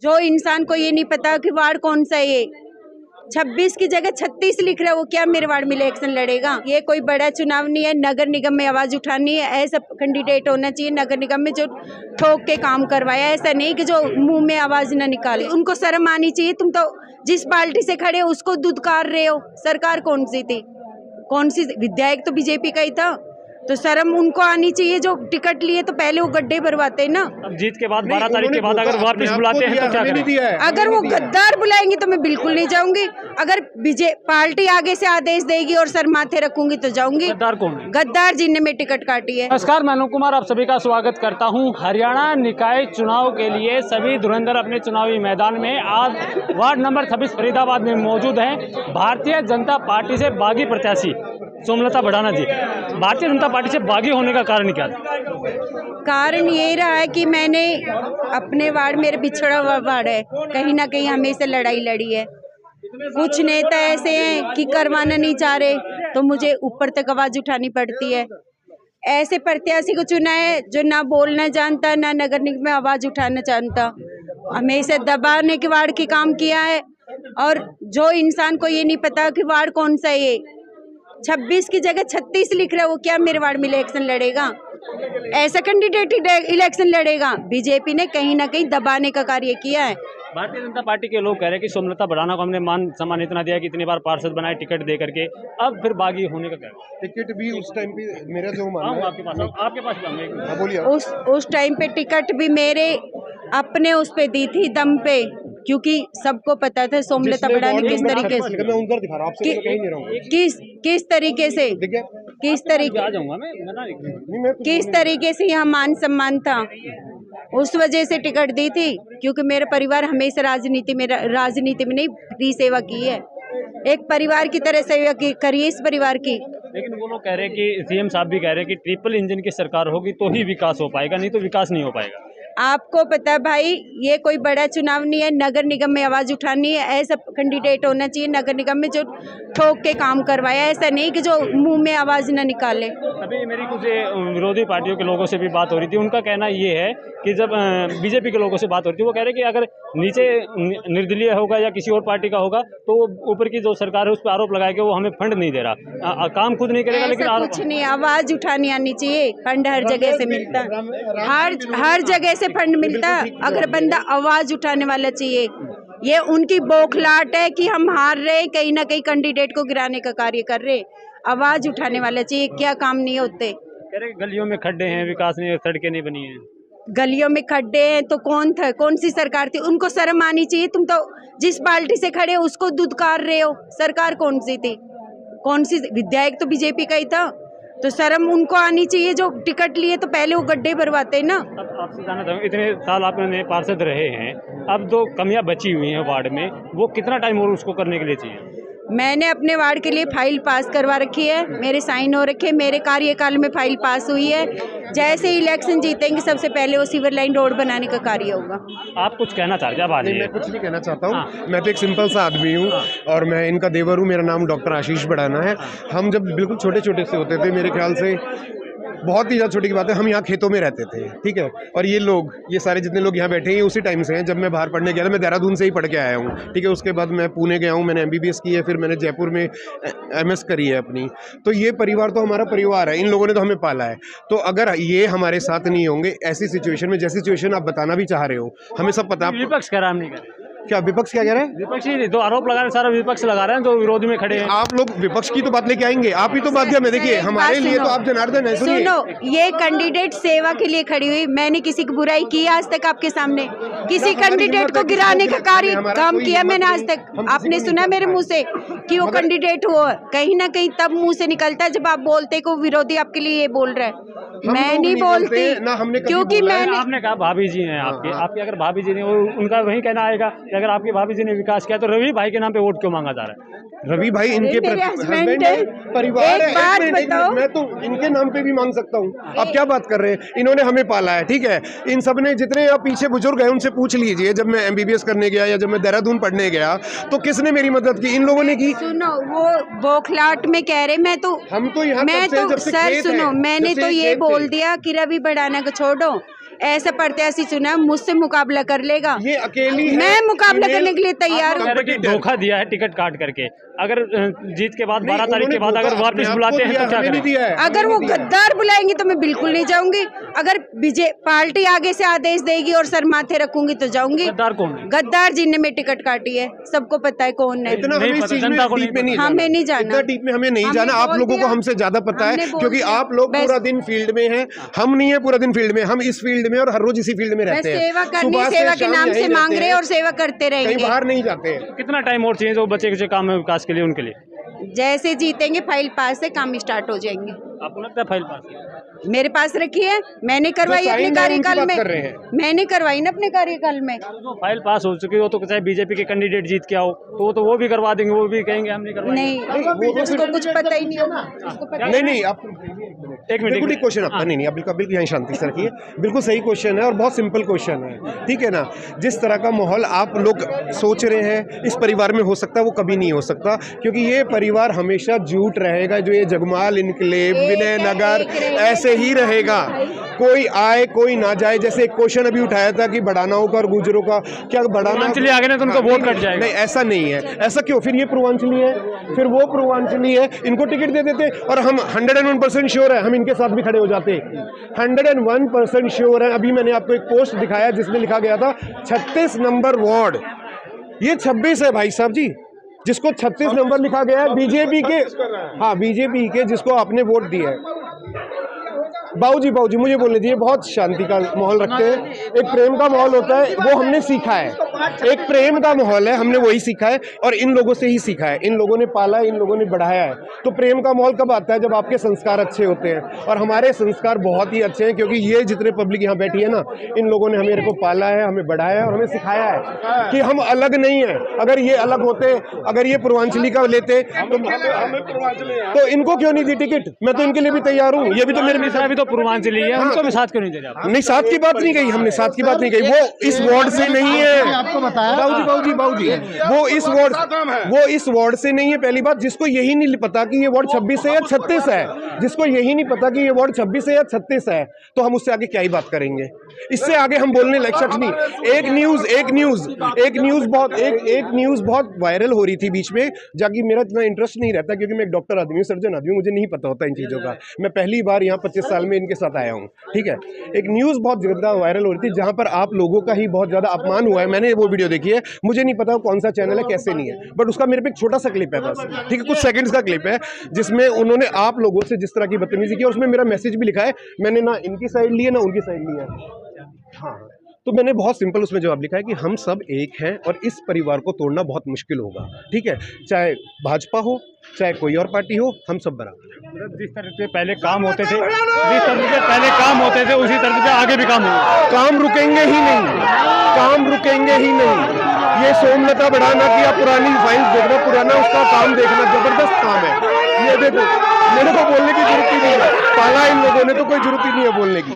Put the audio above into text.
जो इंसान को ये नहीं पता कि वार्ड कौन सा है, ये 26 की जगह 36 लिख रहा है, वो क्या मेरे वार्ड में इलेक्शन लड़ेगा? ये कोई बड़ा चुनाव नहीं है। नगर निगम में आवाज उठानी है, ऐसा कैंडिडेट होना चाहिए नगर निगम में जो ठोक के काम करवाया, ऐसा नहीं कि जो मुंह में आवाज ना निकाले। उनको शर्म आनी चाहिए। तुम तो जिस पार्टी से खड़े हो उसको दुदकार रहे हो। सरकार कौन सी थी? कौन सी? विधायक तो बीजेपी का ही था, तो शर्म उनको आनी चाहिए। जो टिकट लिए तो पहले वो गड्ढे भरवाते ना। अब जीत के बाद 12 तारीख के बाद अगर वापस बुलाते हैं तो क्या करें? अगर वो गद्दार बुलाएंगे तो मैं बिल्कुल नहीं जाऊंगी। अगर पार्टी आगे से आदेश देगी और सर माथे रखूंगी तो जाऊंगी। गद्दार कौन है? गद्दार जिनने में टिकट काटी है। नमस्कार, मैं अनु कुमार आप सभी का स्वागत करता हूं। हरियाणा निकाय चुनाव के लिए सभी धुरंधर अपने चुनावी मैदान में आज वार्ड नंबर 26 फरीदाबाद में मौजूद हैं। भारतीय जनता पार्टी से बागी प्रत्याशी सोमलता भड़ाना जी, भारतीय जनता पार्टी से बागी होने का कारण क्या था? कारण ये रहा है कि मैंने अपने वार्ड, मेरे बिछड़ा हुआ वार्ड है, कहीं ना कहीं हमेशा लड़ाई लड़ी है। कुछ नेता ऐसे हैं कि करवाना नहीं चाह रहे, तो मुझे ऊपर तक आवाज उठानी पड़ती है। ऐसे प्रत्याशी को चुना है जो ना बोलना जानता, ना नगर निगम में आवाज उठाना जानता। हमेशा दबाने के वार्ड की काम किया है। और जो इंसान को ये नहीं पता कि वार्ड कौन सा है, ये 26 की जगह 36 लिख रहा है, वो क्या मेरे वार्ड में इलेक्शन लड़ेगा? ऐसा कैंडिडेट इलेक्शन लड़ेगा? बीजेपी ने कहीं ना कहीं दबाने का कार्य किया है। भारतीय जनता पार्टी के लोग कह रहे हैं कि सोमलता भड़ाना को हमने मान सम्मान इतना दिया कि इतनी बार पार्षद बनाए टिकट दे करके, अब फिर बागी होने का क्या? टिकट भी उस टाइम पे मेरा जो मानना है, आपके पास बोलिए। उस टाइम पे टिकट भी मेरे अपने उस पे दी थी दम पे, क्योंकि सबको पता था सोमलता भड़ाना किस तरीके से किस तरीके से यहाँ मान सम्मान था। उस वजह से टिकट दी थी, क्योंकि मेरा परिवार हमेशा राजनीति में नहीं फ्री सेवा की है। एक परिवार की तरह सेवा करिए इस परिवार की। लेकिन वो लोग कह रहे हैं कि सीएम साहब भी कह रहे हैं कि ट्रिपल इंजन की सरकार होगी तो ही विकास हो पाएगा, नहीं तो विकास नहीं हो पाएगा। आपको पता है भाई, ये कोई बड़ा चुनाव नहीं है। नगर निगम में आवाज उठानी है, ऐसा कैंडिडेट होना चाहिए नगर निगम में जो ठोक के काम करवाया, ऐसा नहीं कि जो मुंह में आवाज ना निकाले। अभी मेरी कुछ विरोधी पार्टियों के लोगों से भी बात हो रही थी। उनका कहना ये है कि जब बीजेपी के लोगों से बात हो रही थी, वो कह रहे हैं कि अगर नीचे निर्दलीय होगा या किसी और पार्टी का होगा तो ऊपर की जो सरकार है उस पर आरोप लगाया कि वो हमें फंड नहीं दे रहा, काम खुद नहीं करेगा। लेकिन कुछ नहीं, आवाज उठानी आनी चाहिए। फंड हर जगह से मिलता, हर जगह से फंड मिलता। अगर बंदा आवाज उठाने वाला चाहिए, ये उनकी बौखलाहट है कि हम हार रहे, कहीं ना कहीं कैंडिडेट को गिराने का कार्य कर रहे। आवाज उठाने वाला चाहिए, क्या काम नहीं होते। कह रहे गलियों में खड्डे हैं, विकास नहीं, सड़कें नहीं बनी है। गलियों में खड्डे हैं तो कौन था? कौन सी सरकार थी? उनको शर्म आनी चाहिए। तुम तो जिस पार्टी से खड़े हो उसको दुदकार रहे हो। सरकार कौन सी थी? कौन सी? विधायक तो बीजेपी का ही था, तो शर्म उनको आनी चाहिए। जो टिकट लिए तो पहले वो गड्ढे भरवाते ना। अब आपसे जानना चाहूँगा, इतने साल आपने पार्षद रहे हैं, अब जो कमियां बची हुई हैं वार्ड में, वो कितना टाइम और उसको करने के लिए चाहिए? मैंने अपने वार्ड के लिए फाइल पास करवा रखी है, मेरे साइन हो रखे, मेरे कार्यकाल में फाइल पास हुई है। जैसे ही इलेक्शन जीतेंगे सबसे पहले वो सीवर लाइन रोड बनाने का कार्य होगा। आप कुछ कहना चाहते हैं? नहीं, मैं कुछ नहीं कहना चाहता हूँ। मैं तो एक सिंपल सा आदमी हूँ और मैं इनका देवर हूँ। मेरा नाम डॉक्टर आशीष भड़ाना है। हम जब बिल्कुल छोटे छोटे से होते थे, मेरे ख्याल से बहुत ही ज़्यादा छोटी की बात है, हम यहाँ खेतों में रहते थे, ठीक है। और ये सारे जितने लोग यहाँ बैठे हैं, ये उसी टाइम से हैं जब मैं बाहर पढ़ने गया था। मैं देहरादून से ही पढ़ के आया हूँ, ठीक है। उसके बाद मैं पुणे गया हूँ, मैंने MBBS की है, फिर मैंने जयपुर में MS करी है अपनी। तो ये परिवार तो हमारा परिवार है, इन लोगों ने तो हमें पाला है। तो अगर ये हमारे साथ नहीं होंगे ऐसी सिचुएशन में, जैसी सिचुएशन आप बताना भी चाह रहे हो, हमें सब पता। विपक्ष का नाम नहीं कर रहे। क्या विपक्ष क्या कह रहे हैं? विपक्ष ही तो आरोप लगा रहे हैं, सारा विपक्ष लगा रहे हैं जो विरोधी में खड़े हैं। आप लोग विपक्ष की तो बात लेके आएंगे, आप ही तो बात किया। मैं देखिए, हमारे लिए तो आप जनार्दन है। सुनो, ये कैंडिडेट सेवा के लिए खड़ी हुई। मैंने किसी की बुराई की आज तक आपके सामने? किसी कैंडिडेट को गिराने का कार्य काम किया मैंने आज तक? आपने सुना मेरे मुंह से कि वो कैंडिडेट हो? कहीं ना कहीं तब मुंह से निकलता है जब आप बोलते को विरोधी आपके लिए ये बोल रहा है। मैं नहीं बोलती, क्योंकि आपने कहा भाभी जी हैं आपके अगर भाभी जी ने, उनका वही कहना आएगा कि अगर आपकी भाभी जी ने विकास किया तो रवि भाई के नाम पे वोट क्यों मांगा जा रहा है? रवि भाई इनके हस्बैंड है, परिवार है। मैं तो इनके नाम पे भी मांग सकता हूँ। आप क्या बात कर रहे हैं? इन्होंने हमें पाला है, ठीक है। इन सब ने, जितने आप पीछे बुजुर्ग हैं उनसे पूछ लीजिए, जब मैं MBBS करने गया या जब मैं देहरादून पढ़ने गया तो किसने मेरी मदद की? इन लोगों ने की। सुनो, वो बौखलाहट में कह रहे, मैं तो हम तो यहाँ सर सुनो, मैंने तो ये बोल दिया कि रवि भड़ाना को छोड़ो, ऐसा प्रत्याशी चुना, मुझसे मुकाबला कर लेगा। ये अकेली है, मैं मुकाबला इन्हें- करने के लिए तैयार हूँ। धोखा दिया है टिकट काट करके। अगर जीत के बाद 12 तारीख के बाद अगर वापस बुलाते हैं तो क्या करें? अगर वो गद्दार बुलाएंगे तो मैं बिल्कुल नहीं जाऊंगी। अगर पार्टी आगे से आदेश देगी और सर माथे रखूंगी तो जाऊंगी। गद्दार कौन है? गद्दार जिनने में टिकट काटी है, सबको पता है कौन है। इतना हमें इस चीज में जनता को डीप में नहीं हमें नहीं जाना, इतना डीप में हमें नहीं हमने जाना। आप बोल लोगों को दिया, हमसे ज्यादा पता है, हमने बोल क्योंकि दिया। आप लोग बस- पूरा दिन फील्ड में हैं, हम नहीं है पूरा दिन फील्ड में। हम इस फील्ड में और हर रोज इसी फील्ड में रहते हैं। सेवा करनी, सुबह से सेवा के शाम नाम यहीं से मांग रहते रहे हैं, और सेवा करते कहीं रहेंगे। बाहर नहीं जाते हैं। कितना टाइम और चाहिए जो बच्चे के काम है विकास के लिए उनके लिए? जैसे जीतेंगे फाइल पास है, काम स्टार्ट हो जाएंगे। आपको लगता है फाइल पास है? मेरे पास रखी है, मैंने करवाई जो अपने साइन है, उनकी कार्यकाल बात में। कर रहे हैं। मैंने करवाई ना अपने कार्यकाल में। जो फाइल पास हो चुकी हो तो चाहे बीजेपी के कैंडिडेट जीत के आओ तो वो भी करवा देंगे, वो भी कहेंगे हम नहीं करवाएंगे। नहीं, उसको कुछ पता ही नहीं होगा। उसको पता नहीं आप एक मिनट बिल्कुल क्वेश्चन आपका नहीं आप बिल्कुल यहाँ शांति से रखिए। बिल्कुल सही क्वेश्चन है और बहुत सिंपल क्वेश्चन है, ठीक है ना। जिस तरह का माहौल आप लोग सोच रहे हैं इस परिवार में हो सकता है, वो कभी नहीं हो सकता, क्योंकि ये परिवार हमेशा झूठ रहेगा। जो ये जगमाल इनकलेब, विनय नगर ऐसे ही रहेगा। कोई आए कोई ना जाए। जैसे एक क्वेश्चन अभी उठाया था कि बढ़ानाओं का और गुजरों का, क्या बढ़ाना पूर्वांचली आगे ना तो उनको वोट कट जाएगा। नहीं, ऐसा नहीं है। ऐसा क्यों? फिर ये पूर्वांचली है, फिर वो पूर्वांचली है, इनको टिकट दे देते और हम 101% श्योर है हम इनके साथ भी खड़े हो जाते। 101% श्योर है। अभी मैंने आपको एक पोस्ट दिखाया जिसमें लिखा गया था 36 नंबर वार्ड, ये 26 है भाई साहब जी, जिसको 36 नंबर लिखा गया है बीजेपी के। हाँ, बीजेपी के जिसको आपने वोट दिया है। बाबूजी मुझे बोलने दीजिए। बहुत शांति का माहौल रखते हैं। एक प्रेम का माहौल होता है, वो हमने सीखा है। एक प्रेम का माहौल है, हमने वही सीखा है और इन लोगों से ही सीखा है। इन लोगों ने पाला है, इन लोगों ने बढ़ाया है। तो प्रेम का माहौल कब आता है? जब आपके संस्कार अच्छे होते हैं। और हमारे संस्कार बहुत ही अच्छे हैं, क्योंकि ये जितने पब्लिक यहाँ बैठी है ना, इन लोगों ने हमें को पाला है, हमें बढ़ाया है और हमें सिखाया है कि हम अलग नहीं है। अगर ये अलग होते, अगर ये पूर्वांचली का लेते तो इनको क्यों नहीं दी टिकट? मैं तो इनके लिए भी तैयार हूँ। ये भी तो मेरे भी तो पूर्वांचली है, उनको भी साथ क्यों नहीं दे रहे आप? नहीं, साथ की बात नहीं कही हमने, साथ की बात नहीं कही। वो इस वार्ड से नहीं है। आपको बताया बाबूजी वो इस वार्ड से नहीं है। पहली बात, जिसको यही नहीं पता कि ये वार्ड 26 है या 36 है, जिसको यही नहीं पता कि ये वार्ड 26 है या 36 है, तो हम उससे आगे क्या ही बात करेंगे? इससे आगे हम बोलने लायक शख्स नहीं। एक न्यूज बहुत वायरल हो रही थी बीच में, जाकि मेरा इतना इंटरेस्ट नहीं रहता, क्योंकि मैं एक डॉक्टर आदमी हूँ, सर्जन आदमी हूँ, मुझे नहीं पता होता इन चीज़ों का। मैं पहली बार यहाँ 25 साल में इनके साथ आया हूँ, ठीक है। एक न्यूज़ बहुत ज़्यादा वायरल हो रही थी, जहाँ पर आप लोगों का ही बहुत ज़्यादा अपमान हुआ है। मैंने वो वीडियो देखी है, मुझे नहीं पता कौन सा चैनल है, कैसे नहीं है, बट उसका मेरे पे एक छोटा सा क्लिप है बस, ठीक है, कुछ सेकंड्स का क्लिप है, जिसमें उन्होंने आप लोगों से जिस तरह की बदतमीजी की, और उसमें मेरा मैसेज भी लिखा है। मैंने ना इनकी साइड ली है ना उनकी साइड ली है। हाँ, तो मैंने बहुत सिंपल उसमें जवाब लिखा है कि हम सब एक हैं और इस परिवार को तोड़ना बहुत मुश्किल होगा, ठीक है। चाहे भाजपा हो, चाहे कोई और पार्टी हो, हम सब बराबर हैं। जिस तरह से पहले काम होते थे, उसी तरह से आगे भी काम होगा। काम रुकेंगे ही नहीं, काम रुकेंगे ही नहीं। ये सोमलता बढ़ाना कि आप पुरानी फाइल्स देखना, पुराना उसका काम देखना, जबरदस्त काम है। ये देखो, मेरे को बोलने की जरूरत ही नहीं है, पाला इन लोगों ने तो कोई जरूरत ही नहीं है बोलने की।